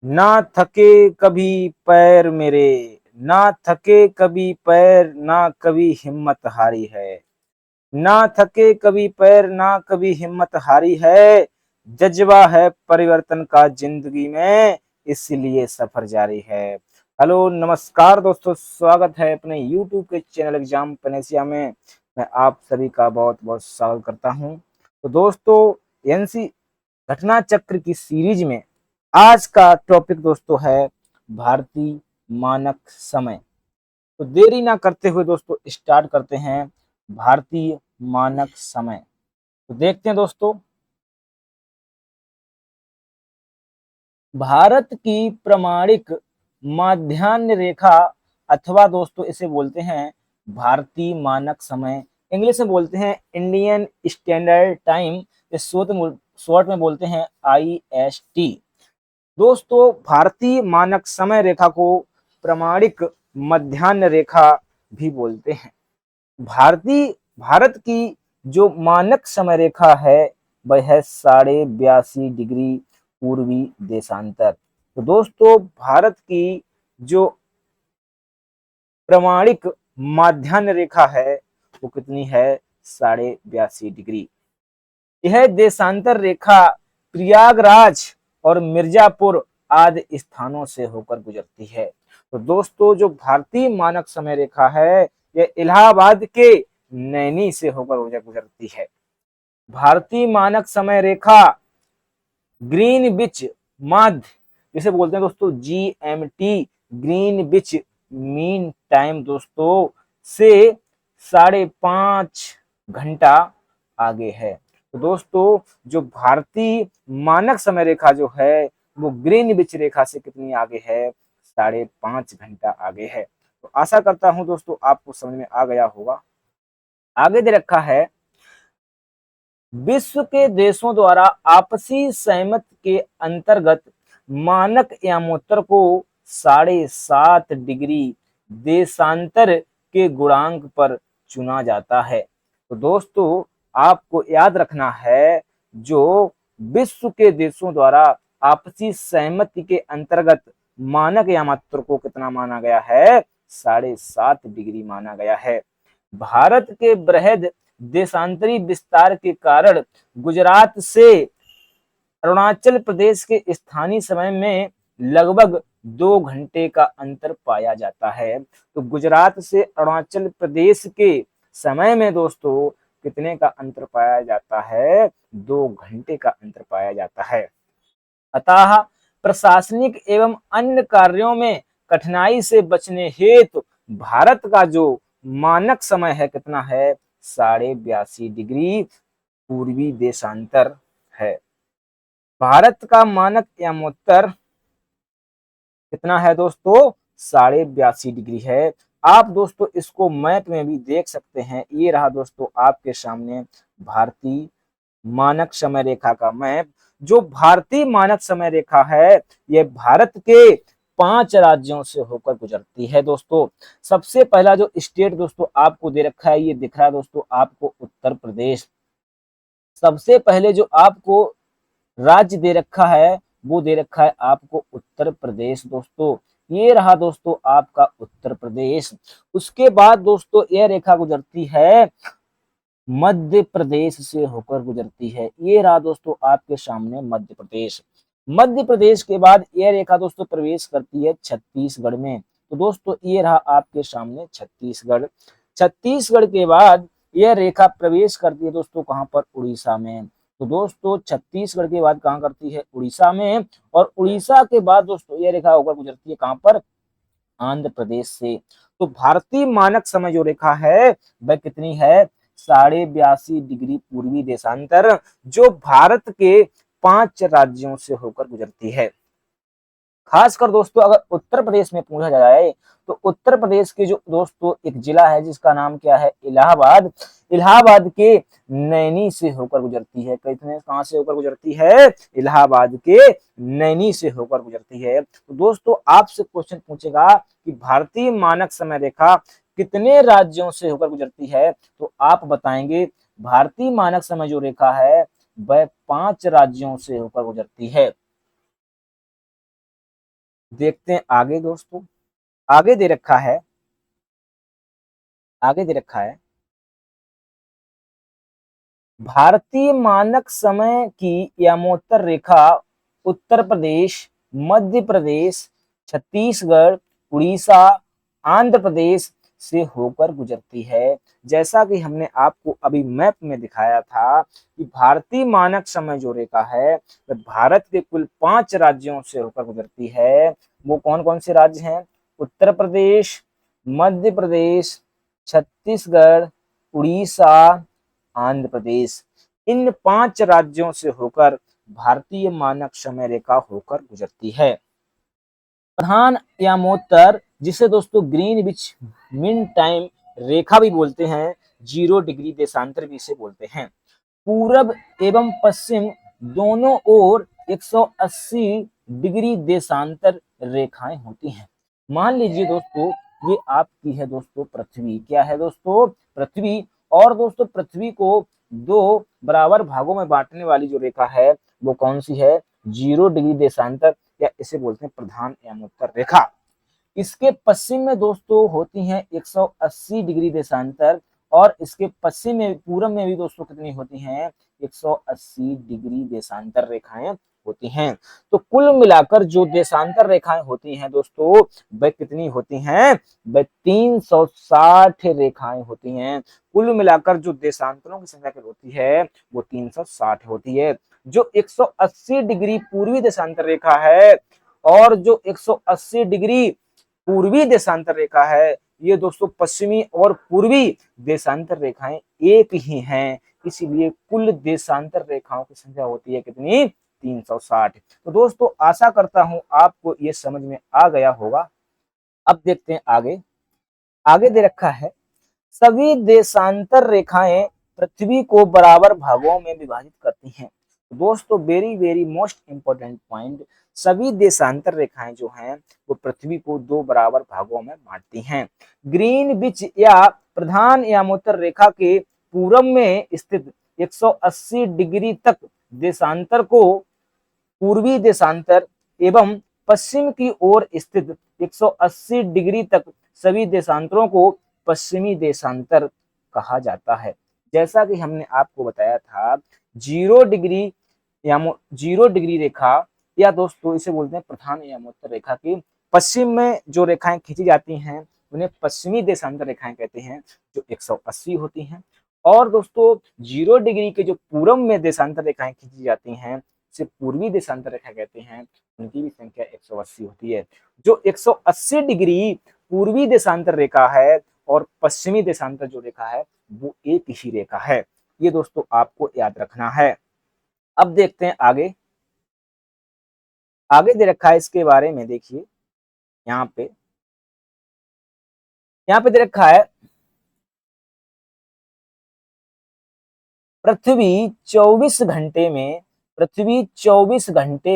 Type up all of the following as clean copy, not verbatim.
ना थके कभी पैर मेरे, ना थके कभी पैर, ना कभी हिम्मत हारी है। ना थके कभी पैर, ना कभी हिम्मत हारी है। जज्बा है परिवर्तन का जिंदगी में, इसलिए सफर जारी है। हेलो नमस्कार दोस्तों, स्वागत है अपने यूट्यूब के चैनल एग्जाम पनेसिया में। मैं आप सभी का बहुत बहुत स्वागत करता हूं। तो दोस्तों, एनसी घटना चक्र की सीरीज में आज का टॉपिक दोस्तों है भारतीय मानक समय। तो देरी ना करते हुए दोस्तों स्टार्ट करते हैं भारतीय मानक समय। तो देखते हैं दोस्तों, भारत की प्रमाणिक माध्यान्ह रेखा अथवा दोस्तों इसे बोलते हैं भारतीय मानक समय। इंग्लिश में बोलते हैं इंडियन स्टैंडर्ड टाइम, इस शॉर्ट में बोलते हैं IST। दोस्तों, भारतीय मानक समय रेखा को प्रमाणिक मध्याह्न रेखा भी बोलते हैं। भारत की जो मानक समय रेखा है वह है 82.5 डिग्री पूर्वी देशांतर। तो दोस्तों, भारत की जो प्रमाणिक माध्याह्न रेखा है वो कितनी है? 82.5 डिग्री। यह देशांतर रेखा प्रयागराज और मिर्जापुर आदि स्थानों से होकर गुजरती है। तो दोस्तों, जो भारतीय मानक समय रेखा है यह इलाहाबाद के नैनी से होकर गुजरती है। भारतीय मानक समय रेखा ग्रीनविच माध्य, जिसे बोलते हैं दोस्तों GMT, ग्रीनविच मीन टाइम दोस्तों से 5.5 घंटा आगे है। तो दोस्तों, जो भारतीय मानक समय रेखा जो है वो ग्रीनविच रेखा से कितनी आगे है? 5.5 घंटा आगे है। तो आशा करता हूं दोस्तों आपको समझ में आ गया होगा। आगे दे रखा है, विश्व के देशों द्वारा आपसी सहमति के अंतर्गत मानक यामोत्तर को 7.5 डिग्री देशांतर के गुणांक पर चुना जाता है। तो दोस्तों, आपको याद रखना है, जो विश्व के देशों द्वारा आपसी सहमति के अंतर्गत मानक यामात्रा को कितना माना गया है? 7.5 डिग्री माना गया है। भारत के बृहद देशांतरी विस्तार के कारण गुजरात से अरुणाचल प्रदेश के स्थानीय समय में लगभग 2 घंटे का अंतर पाया जाता है। तो गुजरात से अरुणाचल प्रदेश के समय में दोस्तों कितने का अंतर पाया जाता है? 2 घंटे का अंतर पाया जाता है। अतः प्रशासनिक एवं अन्य कार्यों में कठिनाई से बचने हेतु भारत का जो मानक समय है कितना है? 82.5 डिग्री पूर्वी देशांतर है। भारत का मानक यामोत्तर कितना है दोस्तों? 82.5 डिग्री है। आप दोस्तों इसको मैप में भी देख सकते हैं। ये रहा दोस्तों आपके सामने भारतीय मानक समय रेखा का मैप। जो भारतीय मानक समय रेखा है यह भारत के 5 राज्यों से होकर गुजरती है दोस्तों। सबसे पहला जो स्टेट दोस्तों आपको दे रखा है, ये दिख रहा है दोस्तों आपको उत्तर प्रदेश। सबसे पहले जो आपको राज्य दे रखा है वो दे रखा है आपको उत्तर प्रदेश दोस्तों। ये रहा दोस्तों आपका उत्तर प्रदेश। उसके बाद दोस्तों यह रेखा गुजरती है मध्य प्रदेश से होकर गुजरती है। ये रहा दोस्तों आपके सामने मध्य प्रदेश। मध्य प्रदेश के बाद यह रेखा दोस्तों प्रवेश करती है छत्तीसगढ़ में। तो दोस्तों ये रहा आपके सामने छत्तीसगढ़। छत्तीसगढ़ के बाद यह रेखा प्रवेश करती है दोस्तों कहां पर? उड़ीसा में। तो दोस्तों छत्तीसगढ़ के बाद कहां करती है? उड़ीसा में। और उड़ीसा के बाद दोस्तों यह रेखा होकर गुजरती है कहां पर? आंध्र प्रदेश से। तो भारतीय मानक समय जो रेखा है वह कितनी है? 82.5 डिग्री पूर्वी देशांतर, जो भारत के 5 राज्यों से होकर गुजरती है। खासकर दोस्तों अगर उत्तर प्रदेश में पूछा जाए तो उत्तर प्रदेश के जो दोस्तों एक जिला है जिसका नाम क्या है? इलाहाबाद। इलाहाबाद के नैनी से होकर गुजरती है। कितने कहां से होकर गुजरती है? इलाहाबाद के नैनी से होकर गुजरती है। तो दोस्तों आपसे क्वेश्चन पूछेगा कि भारतीय मानक समय रेखा कितने राज्यों से होकर गुजरती है, तो आप बताएंगे भारतीय मानक समय जो रेखा है वह 5 राज्यों से होकर गुजरती है। देखते हैं आगे दोस्तों। आगे दे रखा है, आगे दे रखा है भारतीय मानक समय की यामोत्तर रेखा उत्तर प्रदेश, मध्य प्रदेश, छत्तीसगढ़, उड़ीसा, आंध्र प्रदेश से होकर गुजरती है। जैसा कि हमने आपको अभी मैप में दिखाया था कि भारतीय मानक समय जो रेखा है वह भारत के कुल 5 राज्यों से होकर गुजरती है। वो कौन कौन से राज्य हैं? उत्तर प्रदेश, मध्य प्रदेश, छत्तीसगढ़, उड़ीसा, आंध्र प्रदेश। इन 5 राज्यों से होकर भारतीय मानक समय रेखा होकर गुजरती है। प्रधान यामोत्तर, जिसे दोस्तों ग्रीनविच मीन टाइम रेखा भी बोलते हैं, 0 डिग्री देशांतर भी इसे बोलते हैं। पूरब एवं पश्चिम दोनों ओर 180 डिग्री देशांतर रेखाएं होती हैं। मान लीजिए दोस्तों ये आपकी है दोस्तों पृथ्वी। क्या है दोस्तों? पृथ्वी। और दोस्तों पृथ्वी को 2 बराबर भागों में बांटने वाली जो रेखा है वो कौन सी है? 0 डिग्री देशांतर, या इसे बोलते हैं प्रधान यामोत्तर रेखा। इसके पश्चिम में दोस्तों होती हैं 180 डिग्री देशांतर, और इसके पश्चिम में पूरब में भी दोस्तों कितनी होती हैं? 180 डिग्री देशांतर रेखाएं होती हैं। तो कुल मिलाकर जो देशांतर रेखाएं होती हैं दोस्तों वह कितनी होती हैं? वह 360 रेखाएं होती हैं। कुल मिलाकर जो देशांतरों की संख्या होती है वो 360 होती है। जो 180 डिग्री पूर्वी देशांतर रेखा है और जो 180 डिग्री पूर्वी देशांतर रेखा है, ये दोस्तों पश्चिमी और पूर्वी देशांतर रेखाएं एक ही हैं। इसीलिए कुल देशांतर रेखाओं की संख्या होती है कितनी? 360। तो दोस्तों आशा करता हूं आपको ये समझ में आ गया होगा। अब देखते हैं आगे। आगे दे रखा है सभी देशांतर रेखाएं पृथ्वी को बराबर भागों में विभाजित करती हैं। दोस्तों very very most important point, सभी देशांतर रेखाएं जो हैं वो पृथ्वी को 2 बराबर भागों में बांटती हैं। ग्रीनविच या प्रधान यामोत्तर रेखा के पूरब में स्थित 180 डिग्री तक देशांतर को पूर्वी देशांतर एवं पश्चिम की ओर स्थित 180 डिग्री तक सभी देशांतरों को पश्चिमी देशांतर कहा जाता है। जैसा कि हमने आपको बताया था 0 डिग्री या 0 डिग्री रेखा, या दोस्तों इसे बोलते हैं प्रधान यामोत्तर रेखा की पश्चिम में जो रेखाएं खींची जाती हैं उन्हें पश्चिमी देशांतर रेखाएं कहते हैं, जो 180 होती हैं। और दोस्तों 0 डिग्री के जो पूर्व में देशांतर रेखाएं खींची जाती हैं से पूर्वी देशांतर रेखा कहते हैं, उनकी भी संख्या 180 होती है। जो 180 डिग्री पूर्वी देशांतर रेखा है और पश्चिमी देशांतर जो रेखा है वो एक ही रेखा है। ये दोस्तों आपको याद रखना है। अब देखते हैं आगे। आगे दे रखा है इसके बारे में, देखिए यहाँ पे दे रखा है पृथ्वी 24 घंटे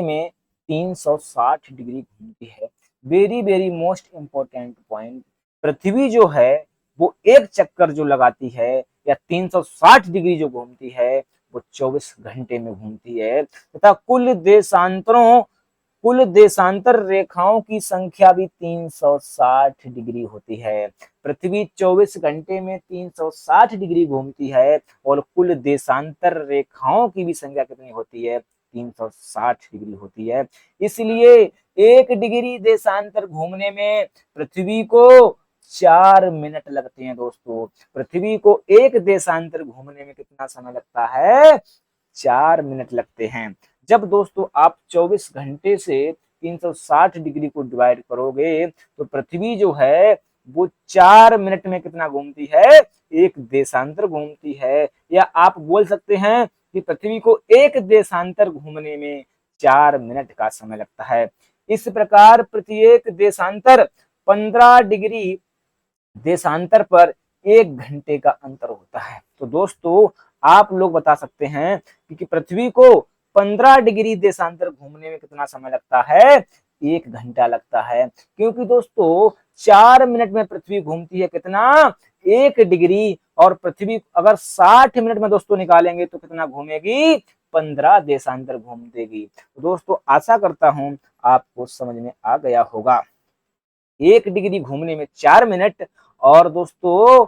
में 360 डिग्री घूमती है। Very very most important point, पृथ्वी जो है वो एक चक्कर जो लगाती है या 360 डिग्री जो घूमती है वो 24 घंटे में घूमती है, तथा कुल देशांतर रेखाओं की संख्या भी 360 डिग्री होती है। पृथ्वी 24 घंटे में 360 डिग्री घूमती है और कुल देशांतर रेखाओं की भी संख्या कितनी होती है? 360 डिग्री होती है। इसलिए 1 डिग्री देशांतर घूमने में पृथ्वी को 4 मिनट लगते हैं। दोस्तों पृथ्वी को एक देशांतर घूमने में कितना समय लगता है? 4 मिनट लगते हैं। जब दोस्तों आप 24 घंटे से 360 डिग्री को डिवाइड करोगे तो पृथ्वी जो है वो 4 मिनट में कितना घूमती है? एक देशांतर घूमती है। या आप बोल सकते हैं कि पृथ्वी को एक देशांतर घूमने में 4 मिनट का समय लगता है। इस प्रकार प्रत्येक देशांतर 15 डिग्री देशांतर पर 1 घंटे का अंतर होता है। तो दोस्तों आप लोग बता सकते हैं कि पृथ्वी को 15 डिग्री देशांतर घूमने में कितना समय लगता है? 1 घंटा लगता है। क्योंकि दोस्तों 4 मिनट में पृथ्वी घूमती है कितना? 1 डिग्री। और पृथ्वी अगर 60 मिनट में दोस्तों निकालेंगे तो कितना घूमेगी? 15 देशांतर घूम देगी। तो दोस्तों आशा करता हूं आपको समझ में आ गया होगा। 1 डिग्री घूमने में 4 मिनट और दोस्तों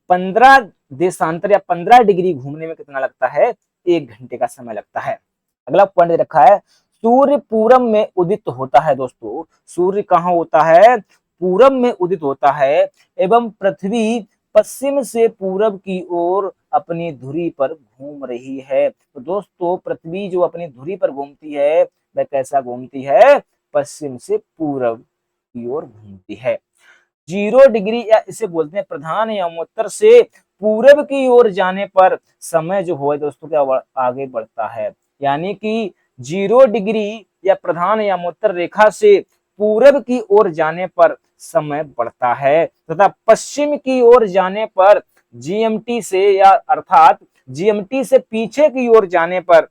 15 देशांतर या 15 डिग्री घूमने में कितना लगता है, 1 घंटे का समय लगता है। अगला पॉइंट रखा है, सूर्य पूरब में उदित होता है। दोस्तों सूर्य कहाँ होता है, पूरब में उदित होता है एवं पृथ्वी पश्चिम से पूरब की ओर अपनी धुरी पर घूम रही है। तो दोस्तों पृथ्वी जो अपनी धुरी पर घूमती है वह कैसा घूमती है, पश्चिम से पूरब की ओर घूमती है। 0 डिग्री या इसे बोलते हैं प्रधान यामोत्तर से पूरब की ओर जाने पर समय जो है दोस्तों क्या आगे बढ़ता है। यानी कि 0 डिग्री या प्रधान यामोत्तर रेखा से पूरब की ओर जाने पर समय बढ़ता है तथा पश्चिम की ओर जाने पर जीएमटी से या अर्थात जीएमटी से पीछे की ओर जाने पर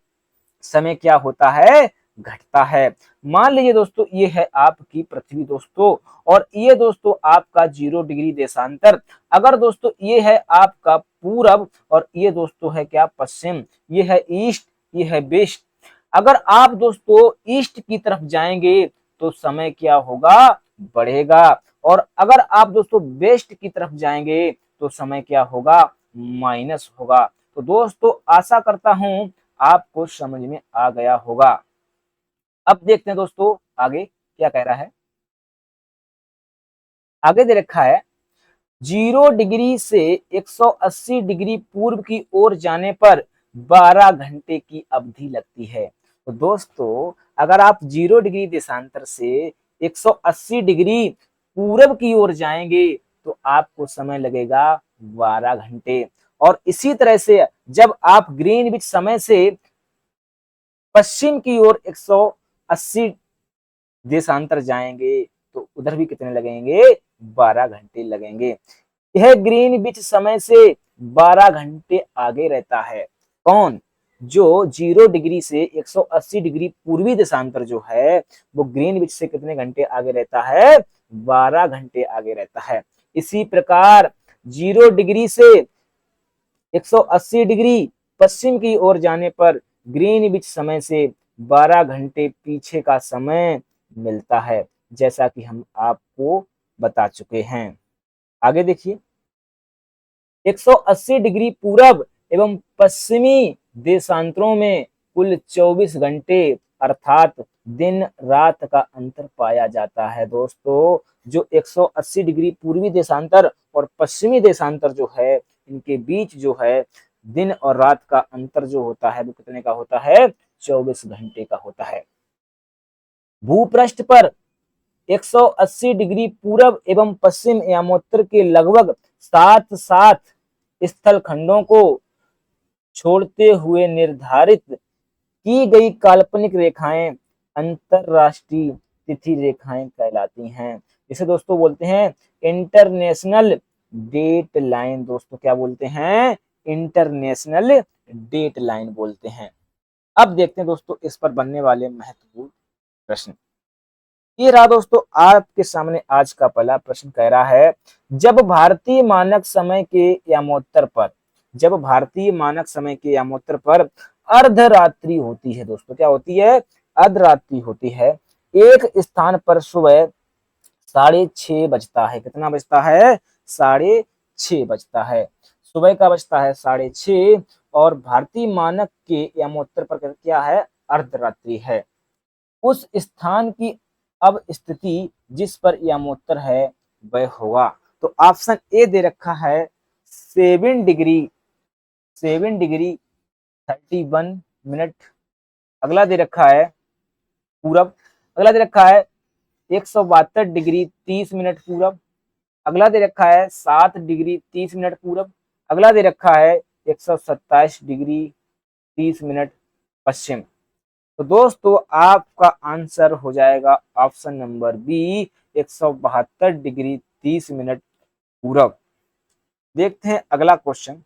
समय क्या होता है, घटता है। मान लीजिए दोस्तों ये है आपकी पृथ्वी दोस्तों, और ये दोस्तों आपका 0 डिग्री देशांतर। अगर दोस्तों ये है आपका पूरब और ये दोस्तों है क्या, पश्चिम, ये है ईस्ट, ये है वेस्ट। अगर आप दोस्तों ईस्ट की तरफ जाएंगे तो समय क्या होगा, बढ़ेगा, और अगर आप दोस्तों वेस्ट की तरफ जाएंगे तो समय क्या होगा, माइनस होगा। तो दोस्तों आशा करता हूं आपको समझ में आ गया होगा। अब देखते हैं दोस्तों आगे क्या कह रहा है। आगे दे रखा है 0 डिग्री से 180 डिग्री पूर्व की ओर जाने पर 12 घंटे की अवधि लगती है। तो दोस्तों अगर आप 0 डिग्री देशांतर से 180 डिग्री पूरब की ओर जाएंगे तो आपको समय लगेगा 12 घंटे। और इसी तरह से जब आप ग्रीनविच समय से पश्चिम की ओर 180 देशांतर जाएंगे तो उधर भी कितने लगेंगे, 12 घंटे लगेंगे। यह ग्रीनविच समय से 12 घंटे आगे रहता है। कौन, जो 0 डिग्री से 180 डिग्री पूर्वी देशांतर जो है वो ग्रीनविच से कितने घंटे आगे रहता है, 12 घंटे आगे रहता है। इसी प्रकार 0 डिग्री से 180 डिग्री पश्चिम की ओर जाने पर ग्रीनविच समय से 12 घंटे पीछे का समय मिलता है, जैसा कि हम आपको बता चुके हैं। आगे देखिए 180 डिग्री पूरब एवं पश्चिमी देशांतरों में कुल 24 घंटे अर्थात दिन रात का अंतर पाया जाता है। दोस्तों जो 180 डिग्री पूर्वी देशांतर और पश्चिमी देशांतर जो है इनके बीच जो है दिन और रात का अंतर जो होता है वो कितने का होता है, 24 घंटे का होता है। भूपृष्ठ पर 180 डिग्री पूरब एवं पश्चिम यामोत्तर के लगभग 7 स्थल खंडों को छोड़ते हुए निर्धारित की गई काल्पनिक रेखाएं अंतरराष्ट्रीय तिथि रेखाएं कहलाती हैं। इसे दोस्तों बोलते हैं इंटरनेशनल डेट लाइन। दोस्तों क्या बोलते हैं, इंटरनेशनल डेट लाइन बोलते हैं। अब देखते हैं दोस्तों इस पर बनने वाले महत्वपूर्ण प्रश्न। ये रहा दोस्तों आपके सामने आज का पहला प्रश्न, कह रहा है जब भारतीय मानक समय के यामोत्तर पर, जब भारतीय मानक समय के यामोत्तर पर अर्धरात्रि होती है। दोस्तों क्या होती है, अर्धरात्रि होती है। एक स्थान पर सुबह 6:30 बजता है। कितना बजता है, 6:30 बजता है। सुबह का बजता है 6:30 और भारतीय मानक के यामोत्तर पर क्या है, अर्धरात्रि है। उस स्थान की अब स्थिति जिस पर यामोत्तर है वह होगा। तो ऑप्शन ए दे रखा है 7 डिग्री 31 मिनट। अगला दे रखा है पूरब। अगला दे रखा है 172 डिग्री 30 मिनट पूरब। अगला दे रखा है 7 डिग्री 30 मिनट पूरब। अगला दे रखा है 127 डिग्री 30 मिनट पश्चिम। तो दोस्तों आपका आंसर हो जाएगा option number B 172 degree 30 minute पूरब। देखते हैं अगला क्वेश्चन।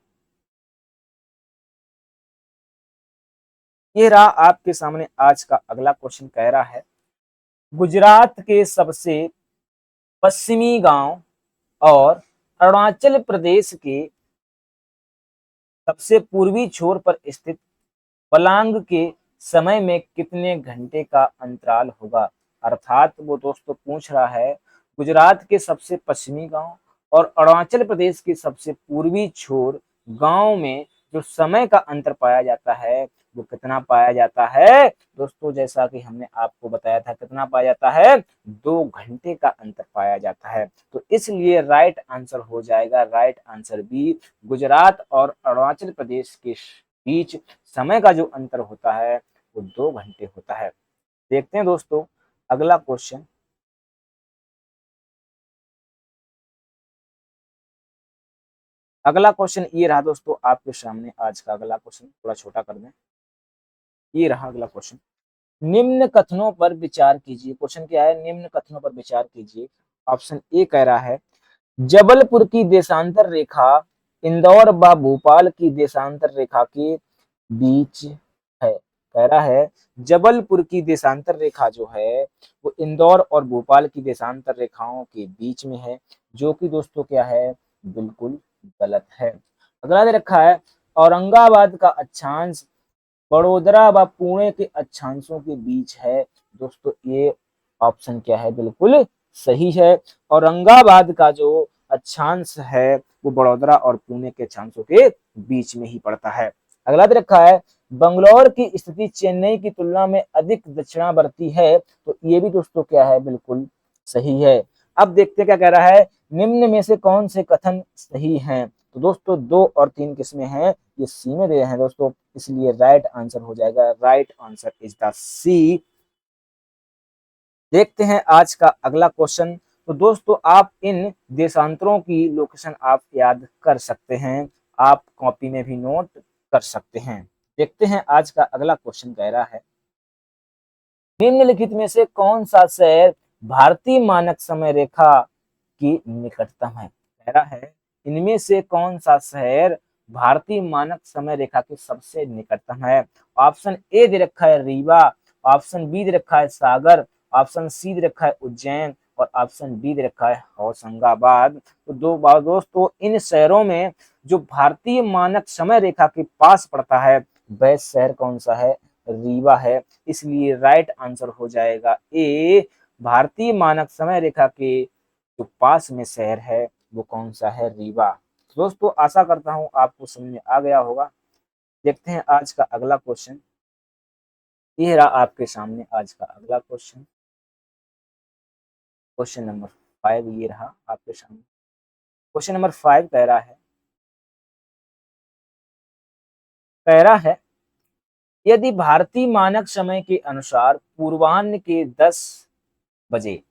ये रहा आपके सामने आज का अगला क्वेश्चन, कह रहा है गुजरात के सबसे पश्चिमी गांव और अरुणाचल प्रदेश के सबसे पूर्वी छोर पर स्थित पलांग के समय में कितने घंटे का अंतराल होगा। अर्थात वो दोस्तों पूछ रहा है गुजरात के सबसे पश्चिमी गांव और अरुणाचल प्रदेश के सबसे पूर्वी छोर गांव में जो समय का अंतर पाया जाता है वो कितना पाया जाता है दोस्तों। जैसा कि हमने आपको बताया था कितना पाया जाता है, 2 घंटे का अंतर पाया जाता है। तो इसलिए राइट आंसर हो जाएगा राइट आंसर बी, गुजरात और अरुणाचल प्रदेश के बीच समय का जो अंतर होता है वो 2 घंटे होता है। देखते हैं दोस्तों अगला क्वेश्चन। अगला क्वेश्चन ये रहा दोस्तों आपके सामने, आज का अगला क्वेश्चन थोड़ा छोटा कर दें। ये रहा अगला क्वेश्चन, निम्न कथनों पर विचार कीजिए। क्वेश्चन क्या है, निम्न कथनों पर विचार कीजिए। ऑप्शन ए कह रहा है जबलपुर की देशांतर रेखा इंदौर व भोपाल की देशांतर रेखा के बीच है। कह रहा है जबलपुर की देशांतर रेखा जो है वो इंदौर और भोपाल की देशांतर रेखाओं के बीच में है, जो कि दोस्तों क्या है, बिल्कुल गलत है। अगला दे रखा है औरंगाबाद का अक्षांश बड़ोदरा व पुणे के अक्षांशों के बीच है। दोस्तों ये ऑप्शन क्या है, बिल्कुल सही है। औरंगाबाद का जो अक्षांश है वो बड़ोदरा और पुणे के अक्षांशों के बीच में ही पड़ता है। अगला दे रखा है बंगलौर की स्थिति चेन्नई की तुलना में अधिक दक्षिणावर्ती है। तो ये भी दोस्तों क्या है, बिल्कुल सही है। अब देखते हैं क्या कह रहा है, निम्न में से कौन से कथन सही हैं। तो दोस्तों 2 और 3 किस्में हैं, ये सी में दे हैं दोस्तों, इसलिए राइट आंसर हो जाएगा राइट आंसर इज द सी। देखते हैं आज का अगला क्वेश्चन। तो दोस्तों आप इन देशांतरों की लोकेशन आप याद कर सकते हैं, आप कॉपी में भी नोट कर सकते हैं। देखते हैं आज का अगला क्वेश्चन कह रहा है निम्नलिखित में से कौन सा शहर भारतीय मानक समय रेखा की निकटतम है। कह रहा है इनमें से कौन सा शहर भारतीय मानक समय रेखा के सबसे निकटतम है। ऑप्शन ए दे रखा है रीवा, ऑप्शन बी दे रखा है सागर, ऑप्शन सी दे रखा है उज्जैन और ऑप्शन डी दे रखा है होशंगाबाद। तो दो बार दोस्तों इन शहरों में जो भारतीय मानक समय रेखा के पास पड़ता है वह शहर कौन सा है, रीवा है। इसलिए राइट आंसर हो जाएगा ए, भारतीय मानक समय रेखा के जो पास में शहर है वो कौन सा है, रीवा। तो दोस्तों आशा करता हूं आपको समझ में आ गया होगा। देखते हैं आज का अगला क्वेश्चन। ये रहा आपके सामने आज का अगला क्वेश्चन, क्वेश्चन नंबर 5 ये रहा आपके सामने। क्वेश्चन नंबर 5 कह रहा है यदि भारतीय मानक समय के अनुसार पूर्वाह्न के 10 बजे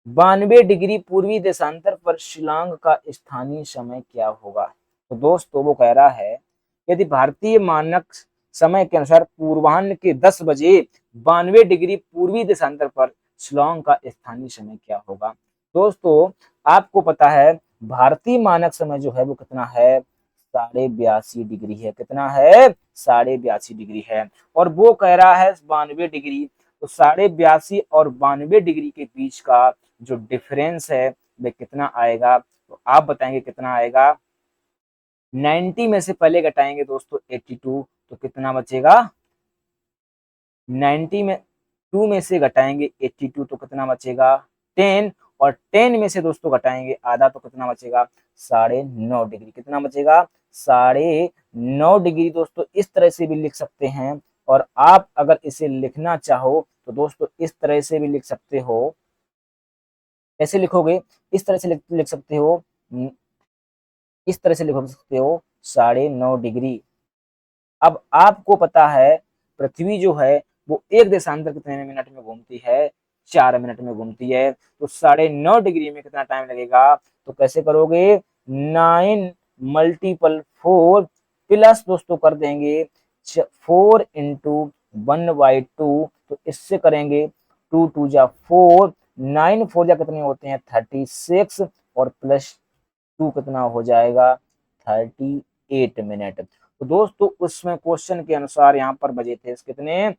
92 डिग्री पूर्वी देशांतर पर शिलांग का स्थानीय समय क्या होगा। तो दोस्तों वो कह रहा है यदि भारतीय मानक समय के अनुसार पूर्वाह्न के 10 बजे 92 डिग्री पूर्वी देशांतर पर शिलांग का स्थानीय समय क्या होगा। दोस्तों आपको पता है भारतीय मानक समय जो है वो कितना है, 82.5 डिग्री है। कितना है, 82.5 डिग्री है। और वो कह रहा है 92 डिग्री, तो 82.5 और 92 डिग्री के बीच का जो डिफरेंस है वह कितना आएगा। तो आप बताएंगे कितना आएगा। 90 में से पहले घटाएंगे दोस्तों 82, तो कितना बचेगा, 90 में 2 में से घटाएंगे 82 तो कितना बचेगा 10, और 10 में से दोस्तों घटाएंगे आधा तो कितना बचेगा 9.5 डिग्री। कितना बचेगा 9.5 डिग्री। दोस्तों इस तरह से भी लिख सकते हैं, और आप अगर इसे लिखना चाहो तो दोस्तों इस तरह से भी लिख सकते हो। कैसे लिखोगे, इस तरह से लिख सकते हो, इस तरह से लिख सकते हो 9.5 डिग्री। अब आपको पता है पृथ्वी जो है वो एक देशांतर कितने मिनट में घूमती है, 4 मिनट में घूमती है। तो 9.5 डिग्री में कितना टाइम लगेगा, तो कैसे करोगे 9 मल्टीपल 4 प्लस दोस्तों कर देंगे 4 × 1/2, तो इससे करेंगे 2 × 2 = 4, 9 × 4 कितने होते हैं 36, और +2 कितना हो जाएगा 38 मिनट। तो दोस्तों उसमें क्वेश्चन के अनुसार यहाँ पर बजे थे कितने,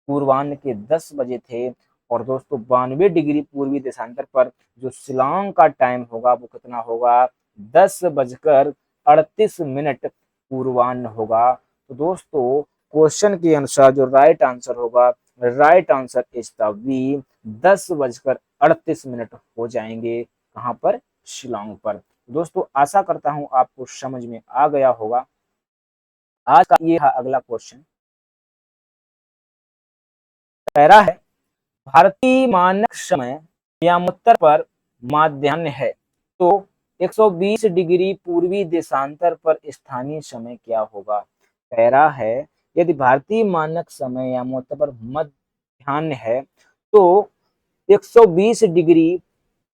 पूर्वाह्न के 10 बजे थे। और दोस्तों 92 डिग्री पूर्वी देशांतर पर जो शिलांग का टाइम होगा वो कितना होगा, 10:38 पूर्वाह्न होगा। तो दोस्तों क्वेश्चन के अनुसार जो राइट आंसर होगा, right answer is the B, 10:38 हो जाएंगे। कहां पर? शिलोंग पर। दोस्तों आशा करता हूं आपको समझ में आ गया होगा। आज का ये है अगला क्वेश्चन, कह रहा है भारतीय मानक समय यामोत्तर पर माध्यान्ह है, तो 120 डिग्री पूर्वी देशांतर पर स्थानीय समय क्या होगा? कह रहा है यदि भारतीय मानक समय यामोत्तर पर मध्यान्ह है तो 120 डिग्री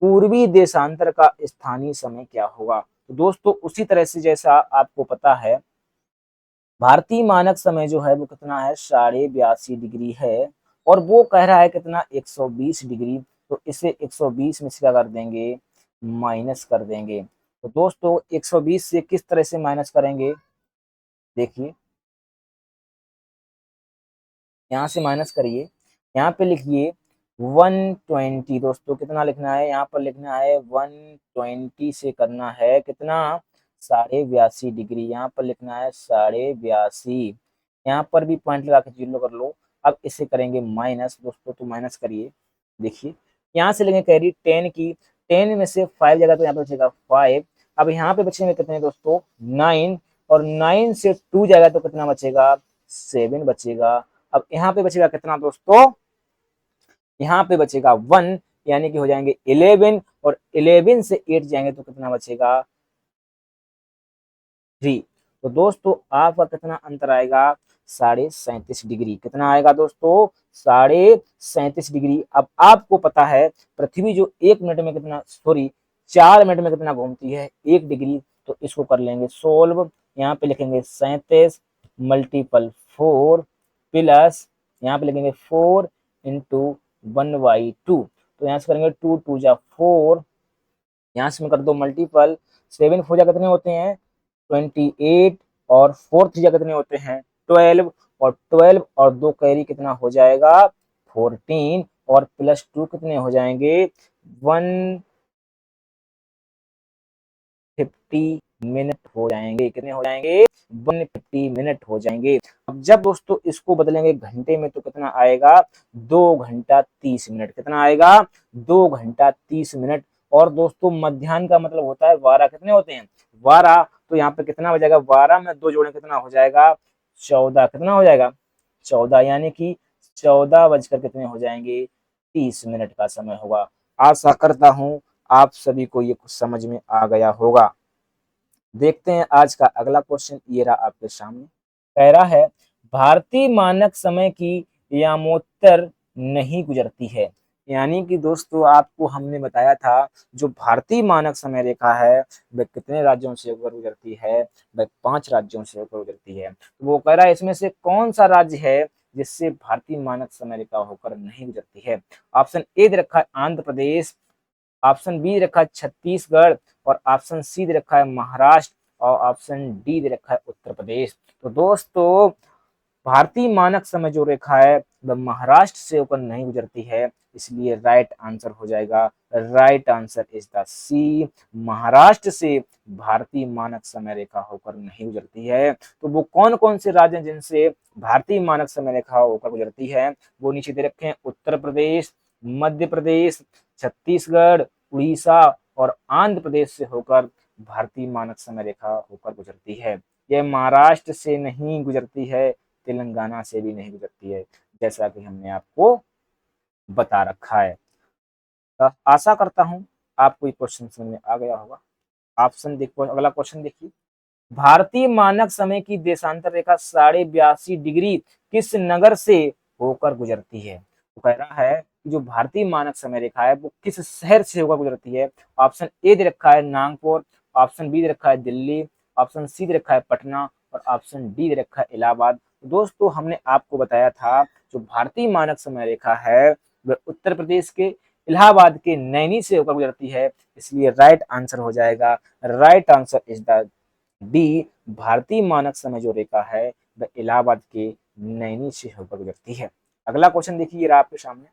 पूर्वी देशांतर का स्थानीय समय क्या होगा? तो दोस्तों उसी तरह से जैसा आपको पता है भारतीय मानक समय जो है वो कितना है, 82.5 डिग्री है, और वो कह रहा है कितना, 120 डिग्री। तो इसे 120 में से क्या कर देंगे, माइनस कर देंगे। तो दोस्तों 120 से किस तरह से माइनस करेंगे, देखिए यहाँ से माइनस करिए, यहाँ पे लिखिए 120। दोस्तों कितना लिखना है, यहाँ पर लिखना है 120 से करना है कितना, 82.5 डिग्री। यहाँ पर लिखना है 82.5, यहाँ पर भी पॉइंट लगा के जीरो कर लो। अब इसे करेंगे माइनस। दोस्तों तो माइनस करिए, देखिए यहाँ से लेंगे कैरी 10 की, 10 में से 5 जाएगा तो यहाँ पे बचेगा 5। अब यहाँ पे बचेंगे कितने दोस्तों, 9, और 9 से 2 जाएगा तो कितना बचेगा, 7 बचेगा। अब यहाँ पे बचेगा कितना दोस्तों, यहाँ पे बचेगा 1, यानी कि हो जाएंगे 11, और 11 से 8 जाएंगे तो कितना बचेगा, 3। तो दोस्तों आपका कितना अंतर आएगा, 37.5 डिग्री। कितना आएगा दोस्तों, 37.5 डिग्री। अब आपको पता है पृथ्वी जो 1 मिनट में कितना, सॉरी 4 मिनट में कितना घूमती है, 1 डिग्री। तो इसको कर लेंगे सोल्व। यहाँ पे लिखेंगे 37 मल्टीपल 4 प्लस, यहाँ पे लिखेंगे 4 इंटू 1/2। तो यहाँ से करेंगे 2 2 जा 4, यहाँ से मैं कर दो मल्टीपल, 7 4 जा कितने होते हैं, 28, और 4 3 जा कितने होते हैं, 12, और 12 और 2 कैरी कितना हो जाएगा, 14, और प्लस 2 कितने हो जाएंगे, 150 मिनट हो जाएंगे। कितने हो जाएंगे, 150 मिनट हो जाएंगे। अब जब दोस्तों इसको बदलेंगे घंटे में तो कितना आएगा, 2 घंटा 30 मिनट। कितना आएगा, 2 घंटा 30 मिनट। और दोस्तों मध्याह्न का मतलब होता है 12। कितने होते हैं, 12। तो यहाँ पे कितना हो जाएगा, 12 में 2 जोड़े कितना हो जाएगा, 14। कितना हो जाएगा, 14, यानी कि 14 बजकर कितने हो जाएंगे, 30 मिनट का समय होगा। आशा करता हूं आप सभी को ये कुछ समझ में आ गया होगा। देखते हैं आज का अगला क्वेश्चन, ये रहा आपके सामने। कह रहा है भारतीय मानक समय की यामोत्तर नहीं गुजरती है। यानी कि दोस्तों आपको हमने बताया था जो भारतीय मानक समय रेखा है वह कितने राज्यों से होकर गुजरती है, वह 5 राज्यों से होकर गुजरती है। तो वो कह रहा है इसमें से कौन सा राज्य है जिससे भारतीय मानक समय रेखा होकर नहीं गुजरती है। ऑप्शन ए दे रखा है आंध्र प्रदेश, ऑप्शन बी दे रखा है छत्तीसगढ़, और ऑप्शन सी दे रखा है महाराष्ट्र, और ऑप्शन डी दे रखा है उत्तर प्रदेश। तो दोस्तों भारतीय मानक समय जो रेखा है वह महाराष्ट्र से होकर नहीं गुजरती है, इसलिए राइट आंसर हो जाएगा, राइट आंसर इज द सी, महाराष्ट्र से भारतीय मानक समय रेखा होकर नहीं गुजरती है। तो वो कौन कौन से राज्य हैं जिनसे भारतीय मानक समय रेखा होकर गुजरती है, वो नीचे दे रखे हैं, उत्तर प्रदेश, मध्य प्रदेश, छत्तीसगढ़, उड़ीसा और आंध्र प्रदेश से होकर भारतीय मानक समय रेखा होकर गुजरती है। यह महाराष्ट्र से नहीं गुजरती है, तेलंगाना से भी नहीं गुजरती है, जैसा कि हमने आपको बता रखा है। तो आशा करता हूं आपको ये क्वेश्चन समझ में आ गया होगा। ऑप्शन देखो, अगला क्वेश्चन देखिए, भारतीय मानक समय की देशांतर रेखा 82.5 डिग्री किस नगर से होकर गुजरती है। तो कह रहा है कि जो भारतीय मानक समय रेखा है वो किस शहर से होकर गुजरती है। ऑप्शन ए दे रखा है नागपुर, ऑप्शन बी दे रखा है दिल्ली, ऑप्शन सी दे रखा है पटना, और ऑप्शन डी दे रखा है इलाहाबाद। दोस्तों हमने आपको बताया था जो भारतीय मानक समय रेखा है वह उत्तर प्रदेश के इलाहाबाद के नैनी से होकर गुजरती है, इसलिए राइट आंसर हो जाएगा, right answer is the D, भारतीय मानक समय जो रेखा है वह इलाहाबाद के नैनी से होकर गुजरती है। अगला क्वेश्चन देखिए रहा आपके सामने,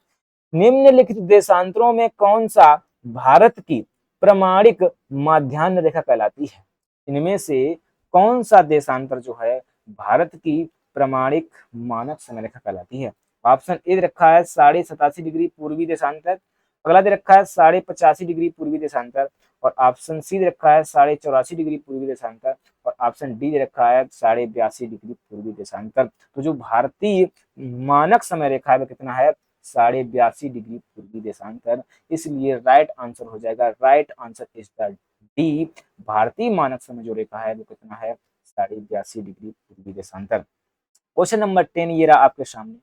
निम्नलिखित देशांतरों में कौन सा भारत की प्रमाणिक माध्यान्ह रेखा कहलाती है। इनमें से कौन सा देशांतर जो है भारत की प्रमाणिक मानक समय रेखा कहलाती है? ऑप्शन ए दे रखा है 87.5 डिग्री पूर्वी देशांतर, अगला दे रखा है 85.5 डिग्री पूर्वी देशांतर, और ऑप्शन सी दे रखा है 84.5 डिग्री पूर्वी देशांतर, और ऑप्शन डी दे रखा है 82.5 डिग्री पूर्वी देशांतर। तो जो भारतीय मानक समय रेखा है वो कितना है? 82.5 डिग्री पूर्वी देशांतर। इसलिए राइट आंसर हो जाएगा, right answer is the D. भारतीय मानक समय जो रेखा है वो कितना है? 82.5 डिग्री पूर्वी देशांतर। क्वेश्चन नंबर 10 ये रहा आपके सामने,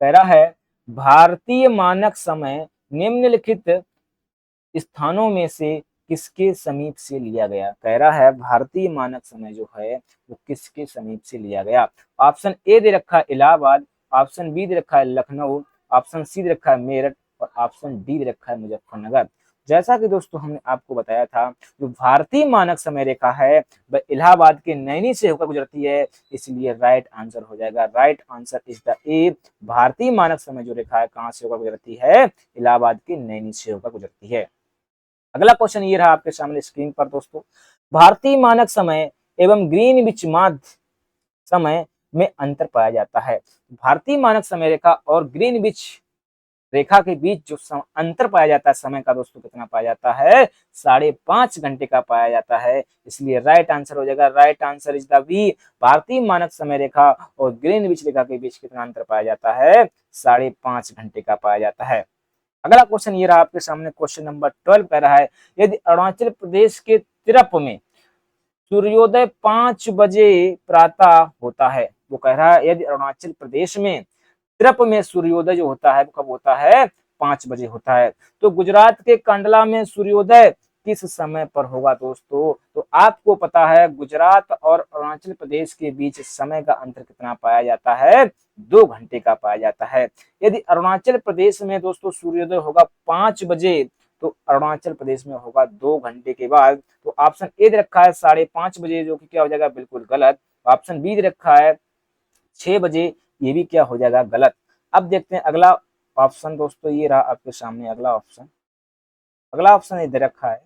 कह रहा है भारतीय मानक समय निम्नलिखित स्थानों में से किसके समीप से लिया गया? कह रहा है भारतीय मानक समय जो है वो किसके समीप से लिया गया? ऑप्शन ए दे रखा है इलाहाबाद, ऑप्शन बी दे रखा है लखनऊ, ऑप्शन सी दे रखा है मेरठ, और ऑप्शन डी दे रखा है मुजफ्फरनगर। जैसा कि दोस्तों हमने आपको बताया था, जो भारतीय मानक समय रेखा है वह इलाहाबाद के नैनी से होकर गुजरती है, इसलिए राइट आंसर हो जाएगा, राइट आंसर इज द ए। भारतीय मानक समय जो रेखा है कहां से होकर गुजरती है? इलाहाबाद के नैनी से होकर गुजरती है। अगला क्वेश्चन ये रहा आपके सामने स्क्रीन पर दोस्तों, भारतीय मानक समय एवं ग्रीनविच माध्य समय में अंतर पाया जाता है। भारतीय मानक समय रेखा और ग्रीनविच रेखा के बीच जो अंतर पाया जाता है समय का दोस्तों, कितना पाया जाता है? 5.5 घंटे का पाया जाता है। इसलिए राइट आंसर हो जाएगा, right answer is the B. भारतीय मानक समय रेखा और ग्रीनविच रेखा के बीच कितना अंतर पाया जाता है? 5.5 घंटे का पाया जाता है। अगला क्वेश्चन ये रहा आपके सामने, क्वेश्चन नंबर 12 कह रहा है यदि अरुणाचल प्रदेश के तिरप में सूर्योदय 5 बजे प्रातः होता है, वो कह रहा है यदि अरुणाचल प्रदेश में तिरप में सूर्योदय जो होता है कब होता है? 5 बजे होता है। तो गुजरात के कंडला में सूर्योदय किस समय पर होगा दोस्तों? तो आपको पता है गुजरात और अरुणाचल प्रदेश के बीच समय का अंतर कितना पाया जाता है? 2 घंटे का पाया जाता है। यदि अरुणाचल प्रदेश में दोस्तों सूर्योदय होगा 5 बजे, तो अरुणाचल प्रदेश में होगा 2 घंटे के बाद। तो ऑप्शन ए दे रखा है 5:30 बजे, जो कि क्या हो जाएगा? बिल्कुल गलत। ऑप्शन बी दे रखा है 6 बजे, ये भी क्या हो जाएगा? गलत। अब देखते हैं अगला ऑप्शन दोस्तों, ये रहा आपके सामने अगला ऑप्शन। अगला ऑप्शन ये दे रखा है,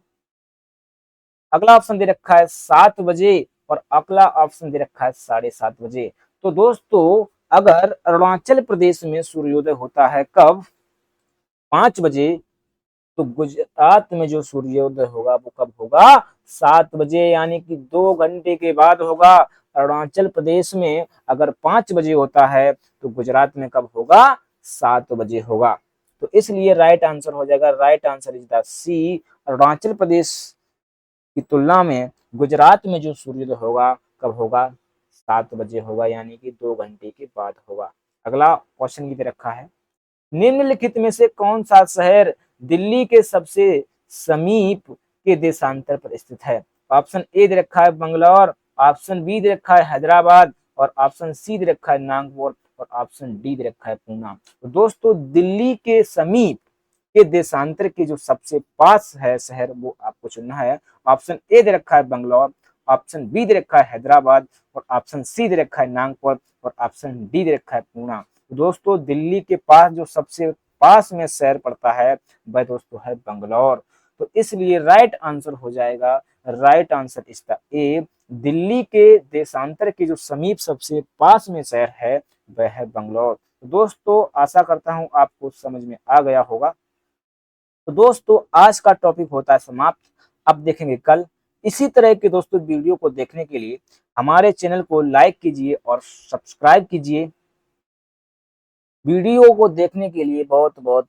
अगला ऑप्शन दे रखा है 7 बजे, और अगला ऑप्शन दे रखा है 7:30 बजे। तो दोस्तों अगर अरुणाचल प्रदेश में सूर्योदय होता है कब? 5 बजे, तो गुजरात में जो सूर्योदय होगा वो कब होगा? 7 बजे, यानी कि 2 घंटे के बाद होगा। अरुणाचल प्रदेश में अगर 5 बजे होता है तो गुजरात में कब होगा? 7 बजे होगा। तो इसलिए राइट आंसर हो जाएगा, राइट आंसर इज द सी। अरुणाचल प्रदेश की तुलना में गुजरात में जो सूर्योदय होगा कब होगा? 7 बजे होगा, यानी कि 2 घंटे के बाद होगा। अगला क्वेश्चन ये दे रखा है, निम्नलिखित में से कौन सा शहर दिल्ली के सबसे समीप के देशांतर पर स्थित है? ऑप्शन ए दे रखा है बंगलौर, ऑप्शन बी दे रखा है हैदराबाद, और ऑप्शन सी दे रखा है नागपुर, और ऑप्शन डी दे रखा है पूना। तो दोस्तों दिल्ली के समीप के देशांतर के जो सबसे पास है शहर वो आपको चुनना है। ऑप्शन ए दे रखा है बंगलौर, ऑप्शन बी दे रखा है हैदराबाद, और ऑप्शन सी दे रखा है नागपुर, और ऑप्शन डी दे रखा है पूना। दोस्तों दिल्ली के पास जो सबसे पास में शहर पड़ता है वह दोस्तों है बंगलौर। तो इसलिए राइट आंसर हो जाएगा, राइट आंसर इसका ए। दिल्ली के देशांतर के जो समीप सबसे पास में शहर है वह है बंगलौर। तो दोस्तों आशा करता हूं आपको समझ में आ गया होगा। तो दोस्तों आज का टॉपिक होता है समाप्त। अब देखेंगे कल। इसी तरह के दोस्तों वीडियो को देखने के लिए हमारे चैनल को लाइक कीजिए और सब्सक्राइब कीजिए। वीडियो को देखने के लिए बहुत बहुत